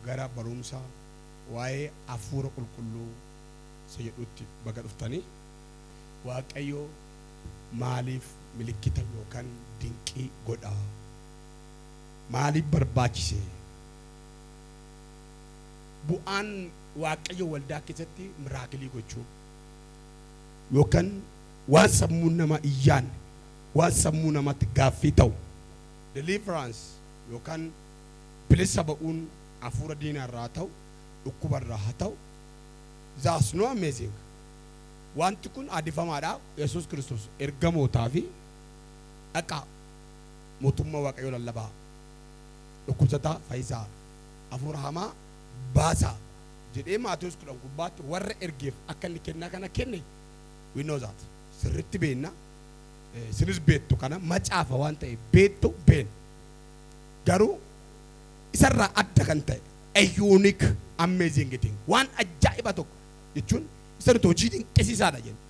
gara barumsa waa'ee hafuura qulqulluu isa jedhutti baga dhuftanii. Waaqayyo maaliif milikkita yookaan dinqii godha? Maaliif barbaachise? Bu'aan Waaqayyo waldaa keessatti miraakilii gochuu yookaan waan sammuu nama iyyaan waan sammuu namatti gaaffii ta'u deliverance yookaan bilisa ba'uun hafuura diinaa irraa ta'u dhukkuba irraa haa ta'u, that's no amazing. Wanti kun aadifamaadha. Yesuus Kiristoos ergamootaa fi dhaqa mootummaa Waaqayyoo lallabaa, dhukkubsataa fayyisaa, hafuura hamaa baasaa jedhee Maatewos 10 gubbaatti warra ergeef akka inni kennaa kana kenne we know that. Sirriitti beenna, sinis beettu kana macaafa waan ta'e beettu been garuu isarraa adda kan ta'e a unique amazing thing, waan ajaa'iba tokko jechuun isa nuti hojii dinqisiisaadha jenna.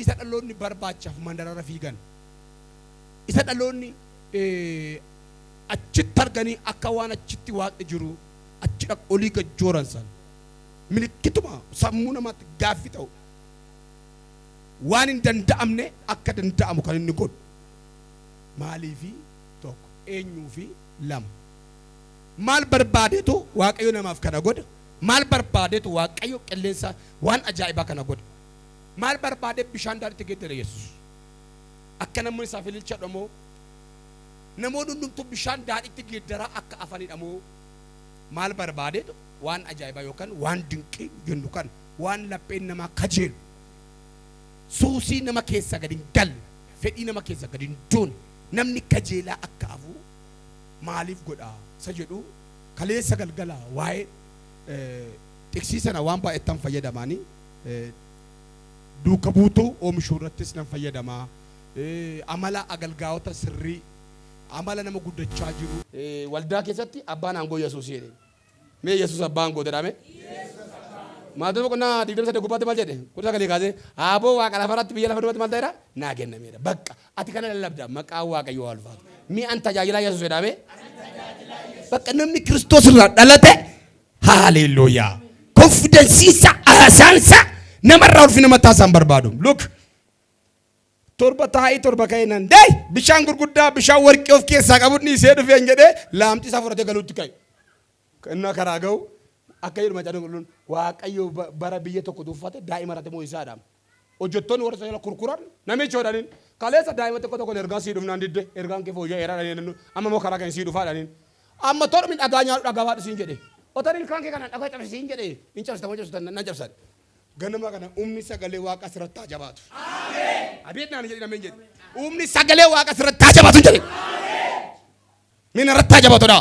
Isa dhaloonni barbaachaaf mandarara fiigan, isa dhaloonni achitti arganii akka waan achitti waaqni jiru achi olii gajjooran san milikkituma sammuu namaatti gaaffii ta'u waan hin danda'amne akka danda'amu kan inni godhu. Maaliifi tokko eenyuufi lama maal barbaadeetu Waaqayyo namaaf kana godha? Maal barbaadeetu Waaqayyo qilleensa waan ajaa'ibaa kana godha? Maal barbaadee bishaan daadhiitti geeddare Yesuus? Akka namni isaaf ililcha dhamoo namoonni hundumtuu bishaan daadhiitti geeddaraa akka afanidha moo maal barbaadeetu? Waan ajaa'ibaa yookaan waan dinqii jennu kan waan lapheen namaa kajeelu, suusii nama keessa gadi hin galle, fedhii nama keessa gadi hin duune, namni kajeelaa akka hafu maaliif godha isa jedhu kaleessa galgala waa'ee tiksiisana waan baay'eetan fayyadamanii duuka buutuu oomishuu irrattis nan fayyadamaa. Amala agalgaa'ota sirrii, amala nama guddachaa jiru waldaa keessatti abbaan aangoo Yesuus jedhe. Mee Yesuus abbaan aangoo jedhame? Maatii boqonnaa 28 gubbaatti maal jedhe? Kutaa galee kaasee aboo waaqa lafarratti biyya lafa duratti maal ta'eera? Naa kennameera. Bakka ati kana lallabda maqaa Waaqayyoo haa ulfaatu. Mi'aan tajaajilaa Yesuus jedhame? Bakka namni Kiristoos irraa dhalate haleluuyaa. Konfidensiisa haasaansa namarraa ulfina mataa isaan barbaadu. Look. Torba taa'ii torba ka'inaan dee bishaan gurguddaa bishaan warqee of keessaa qabunni isee dhufeen jedhee laamti isaa fudhatee galuutti ka'e. Innaa karaa ga'u akka jedhu macaan qulqulluun Waaqayyo bara biyya tokko duuffate daa'ima irratti moo isaadhaam. Hojjettoonni warra sana kurkuran namichi hodhaniin kaleessa daa'ima tokko ergaa sii dhufnaan didde ergaan kee fooyya'ee dhaan amma moo karaa kan sii dhufaa dhaan amma torba min dhagaa nyaadhu dhagaa baadhu siin jedhe otaniin kan kee kana dhagaa cabse siin jedhe hin cabsita moo cabsita nan cabsan. Ganama kana umni sagalee waaqa sirratti haa jabaatu. Abeet naan jedhi nameen jedhe umni sagalee waaqa sirratti haa jabaatu jedhe. Mina irratti haa jabaatudha.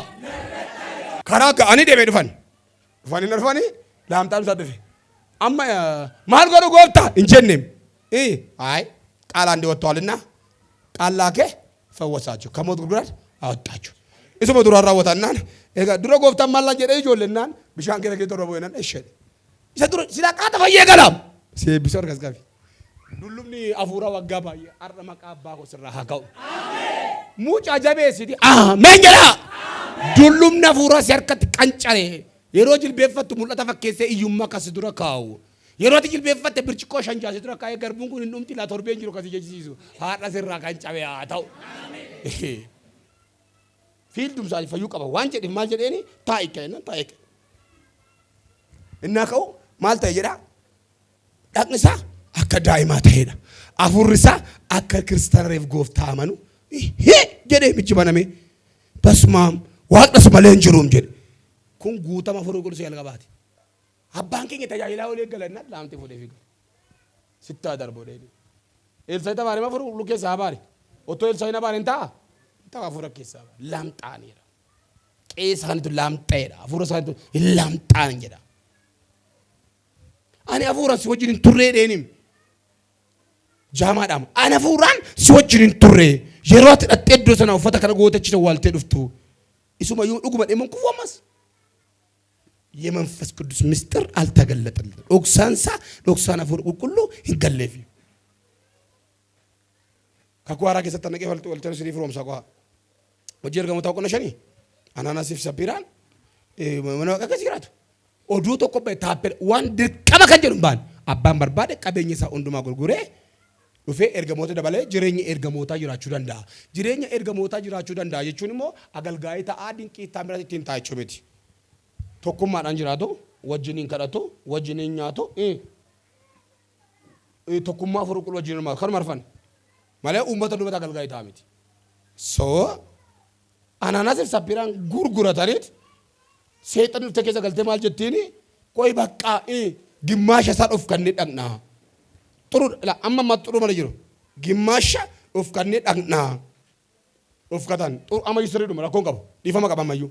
Karaa ga'anii deemee dhufanii laamtaan isaa dhufe. Amma maal godhu gooftaa hin jenneem. Ayi qaalaan dhiyoottuwaalinna qaallaa kee fawwasaachuu kamoot gurguraat hawattaachuu. Isuma duraan raawwatannaan egaa dura gooftaan maal jedhee ijoollennaan bishaan keessa torba bu'eenaan eeshedhe. Isa dura sila qaata fayyee galaam. Seebbisoo argas gabi. Dullumni hafuura waggaa baay'ee har'a maqaa abbaa koo sirraa haa ka'u. Mucaa jabeessiti ameen jedhaa. Dullumni hafuura si harkatti qancaree yeroo jilbeeffattu mul'ata fakkeessee iyyummaa kasi dura kaa'u. Yeroo ati jilbeeffatte birciqoo shanjaasi dura kaa'ee garbuun kun hin dhumti laa torbeen jiru kasi jechisiisu haadha sirraa qancabee haa ta'u. Fiildumsaanii fayyuu qaba waan jedheef maal jedheeni taa'e kennan taa'e. Innaa ka'u maal ta'e jedhaa? Dhaqni isaa akka daa'imaa ta'edha. Hafuurri isaa akka kiristaanaaf gooftaa amanu jedhee michi baname basumaam waaqnas malee hin jiruum jedhe. Kun guutama furuu qulqulluu jalqabaati. Abbaan keenya tajaajilaa olee galannaa laamtee fuudhee fiigu. Sittaa darboo dheedhee. Elsaayi tabaaree ma furuu qulqulluu keessaa baare. Otoo Elsaayi na baare hin ta'a. Ta'a hafuura keessaa baare. Laamxaaniidha. Qeessaanitu laamxeedha. Hafuura isaaniitu hin laamxaan jedha. Ani hafuuraan si wajjin hin turree dheenim. Jaamaadhaam. Ani hafuuraan si wajjin hin turree. Yeroo ati dhattee iddoo sana uffata kana gootachisa waaltee dhuftu. Isuma yoo dhuguma dheeman kufamas. የመንፈስ ቅዱስ ምስጢር አልተገለጠልንም። ኦክሳንሳ ኦክሳና ፉር ቁልቁሉ ይገለፊ ከቋራ ከሰጠነቀ ወልተነስ ሪፍሮም ሳቋ ወጀር ገመታው ቆነሸኒ አናናሲፍ ሰቢራን mana waaqa keessa jiraatu. Oduu tokko bahe taappee waan dirqama kan jedhu baan abbaan barbaade qabeenya isaa hundumaa gurguree dhufee ergamoota dabalee jireenya ergamootaa jiraachuu danda'a. Jireenya ergamootaa jiraachuu danda'a jechuun immoo agalgaa'ii ta'aa dinqii taamira ittiin taa'achuu miti. Tokkummaadhaan jiraatu, wajjiniin kadhatu, wajjiniin nyaatu, tokkummaa afur qulqulluu wajjin hirmaatu kan marfan. Malee uummata dubbata agalgaa'ii ta'a miti. So anaanaasiif saphiraan gurgurataniit seexan dhufte keessa galtee maal jettiini qoy baqqaa gimmaasha isaa dhuuf kanneen dhaqnaa. Xuru amma amma xuru mana jiru gimmaasha dhuuf kanneen dhaqnaa. Dhuuf katan xuru amma yisirrii dhuma rakkoon qabu dhiifama qaban mayyuu.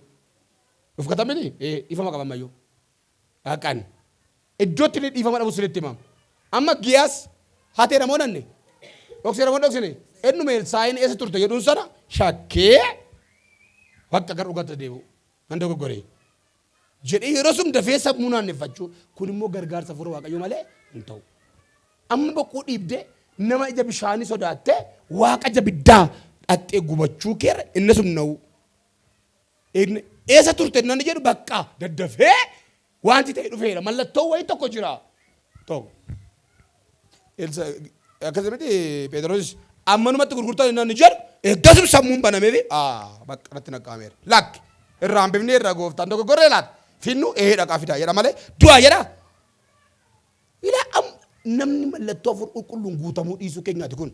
Dhuuf katan miti dhiifama qaban mayyuu. Dhaqan iddootti ni dhiifama dhabu sirriitti himamu. Amma giyaas hatee namoo nanne dhoksee namoo dhoksine ennuma saayin eessa turte jedhuun sana shakkee bakka gara dhugaatti deebi'u handa goggoree. Jedhee yeroo sun dafee sammuu naanneffachuu kun immoo gargaarsa fuura waaqayyoo malee hin ta'u. Amma boqquu dhiibdee nama ija bishaanii sodaattee waaqa ija biddaa dhattee gubachuu keera inni sun na'u. Eessa turte nan jedhu bakka daddafee wanti ta'e dhufeera mallattoo wayii tokko jira. Tokko. Akkasumatti Pheexroos ammanumatti gurgurtaa nan jedhu eeggasum sammuun banameefi bakka irratti naqqaameera. Lakki irraa hambifnee irraa gooftaan tokko gorree laata. Finnu dhaqaa fidaa jedha malee du'aa jedha. Ilaa namni mallattoo afur qulqulluun guutamuu dhiisuu keenyaati kun.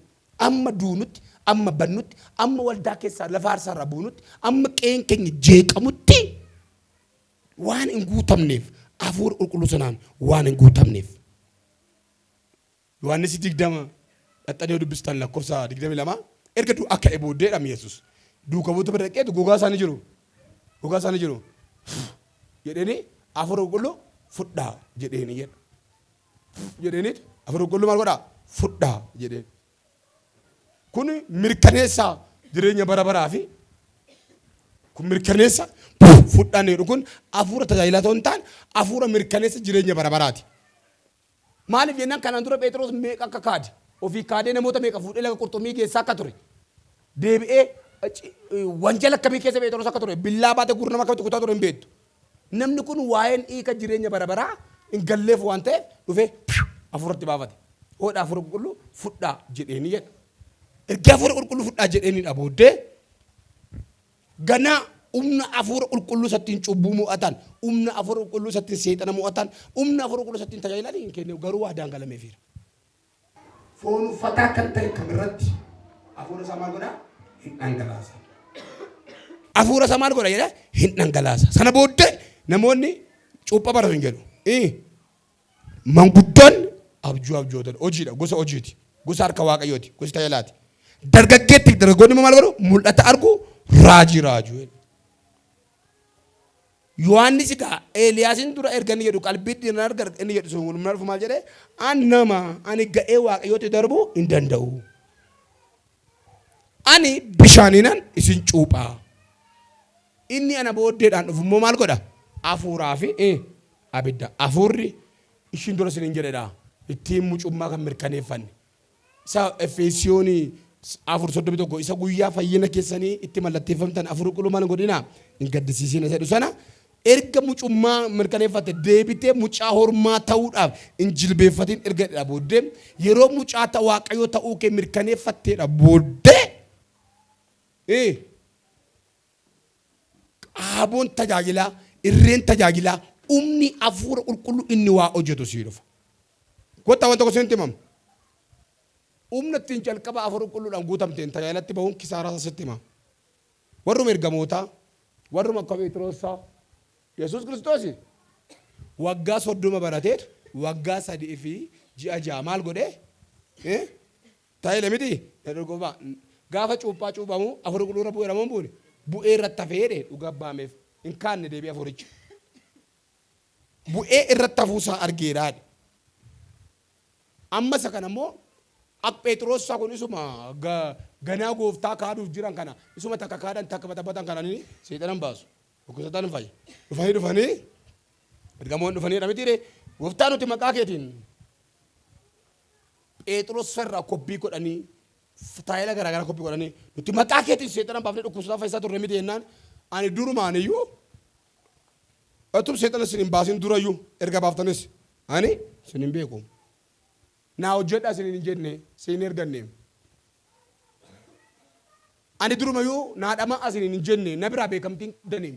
Amma duunutti, amma bannutti, amma waldaa keessaa lafa aarsaarraa buunutti, amma qeen keenya jeeqamutti waan hin guutamneef hafuura qulqulluu sanaan waan hin guutamneef. Yohaannis 20 dhaxxanii dubbistan lakkoofsa 22 erga akka booddeedhaam Yesuus. Duuka buutu bira dhaqeetu gogaa isaanii jiru. Gogaa isaanii jiru. Jedhanii hafuura qulqulluu fudhaa jedheeni jedha. Jedheeniit hafuura qulqulluu maal godhaa fudhaa jedheen. Kun mirkaneessa jireenya bara baraa fi kun mirkaneessa fudhaan jedhu kun hafuura tajaajilaa ta'uu hin taane hafuura mirkaneessa jireenya bara baraati. Maaliif jennaan kanaan dura Pheexroos meeqa akka kaade ofii kaadee namoota meeqa fuudhee laga qurxummii keessaa akka ture deebi'ee wanjala akkamii keessa Pheexroos akka ture billaa baate gurra akkamitti kutaa ture hin beektu. Namni kun waa'een hiika jireenya bara baraa hin galleef waan ta'eef dhufee hafuuratti baafate. Hoodha hafuura qulqulluu fudhaa jedheeni jedha. Erga hafuura qulqulluu fudhaa jedheeniidha booddee ganaa humna hafuura qulqulluu sattiin cubbuu mo'atan, humna hafuura qulqulluu sattiin seexana mo'atan, humna hafuura qulqulluu sattiin tajaajilanii hin kenneef garuu waa daangalameefira. Foon uffataa kan ta'e kamirratti hafuura isaa maal godhaa hin dhangalaasa. Hafuura isaa maal godha jedhaa hin dhangalaasa. Sana booddee namoonni cuuphaa baratu hin jedhu. Manguddoon abjootan hojiidha gosa hojiiti gosa harka waaqayyooti gosa tajaajilaati. Dargaggeetti dargaggoonni maal godhu mul'ata argu raajuu. Yohaannis egaa Eeliyaasin dura erganii jedhu qalbii dhiiraan arga inni jedhu sun maal maal jedhee nama ani ga'ee waaqayyooti darbuu hin danda'u. Ani bishaaninan isin cuuphaa. Inni ana booddeedhaan dhufu immoo maal godha? Hafuuraa fi abidda. Hafuurri ishin dura isin hin jedhedha. Ittiin mucummaa kan mirkaneeffanne. Isa Efeesiyoonii 4:31 isa guyyaa fayyina keessanii itti mallatteeffamtan hafuura qulqulluu maal godhina? Hin gaddisiisina jedhu sana erga mucummaa mirkaneeffatte deebitee mucaa hormaa ta'uudhaaf hin jilbeeffatiin erga dha booddee yeroo mucaa waaqayyoo ta'uu kee mirkaneeffatteedha booddee qaaboon tajaajilaa irreen tajaajilaa humni hafuura qulqulluu inni waa hojjetu sii dhufa. Goota waan tokko isinitti himamu. Humna ittiin jalqaba hafuura qulqulluudhaan guutamteen tajaajilatti bahuun kisaaraa sitti hima. Warruma ergamootaa, warruma akka Pheexroosaa, Yesuus Kiristoos waggaa 30 barateet waggaa 3 fi ji'a 6 maal godhee taa'ee miti gaafa cuuphaa cuuphamu hafuura qulqulluu irra bu'eera moo bu'e bu'ee irratti hafee dhugaa baameef hin kaanne deebi'ee hafuuricha bu'ee irratti hafuusaa argeeraadha. Amma isa kana immoo akka Pheexroos kun isuma ganaa gooftaa kaaduuf jiran kana isuma takka kaadan takka batabbatan kana ni seexanan baasu. Dhukkubsataan hin fayya. Dhufanii ergamoonni dhufanii dhamitiire gooftaa nuti maqaa keetiin Pheexroos irraa kopbii godhanii taayila garaagaraa kopbii godhanii nuti maqaa keetiin seexanan baafnee dhukkubsataa fayyisaa turre miti jennaan ani durumaan iyyuu Atub seexana isin hin baasin durayyuu erga baaftanis ani isin hin beeku. Naa hojjedha isin hin jenne isin hin erganne. Ani durumayyuu naa dhama isin hin jenne na biraa beekamtiin daniin.